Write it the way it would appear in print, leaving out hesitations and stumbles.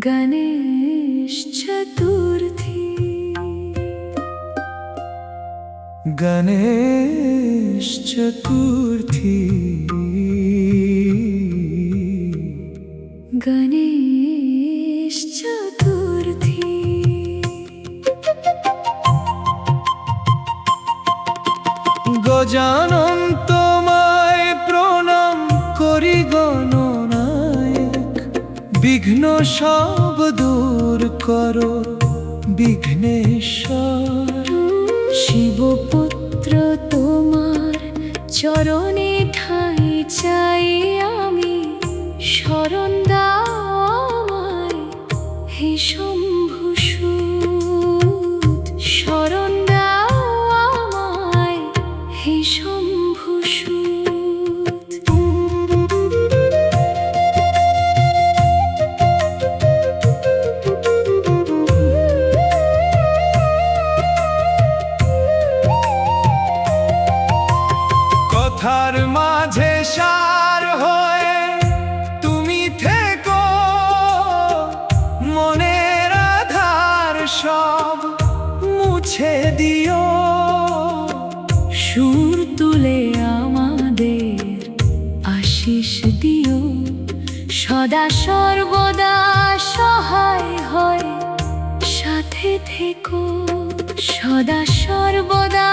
गणेश चतुर्थी। गणेश चतुर्थी। गणेश चतुर्थी। गजानन তোমায় প্রণাম করি গণনায়ক, বিঘ্ন সব দূর করো বিঘ্নেশ্বর। শিবপুত্র তোমার চরণে ঠাঁই চাই আমি, শরণ দাও আমায় হে শম্ভুসুত, শরণ দাও আমায় হে শম্ভুসুত। কথার মাঝে সার হয়ে তুমি থেকো, মনের আধার সব মুছে দিও। সুর তুলে আমাদের আশিস দিও, সদা সর্বদা সহায় হয় সাথে থেকো, সদা সর্বদা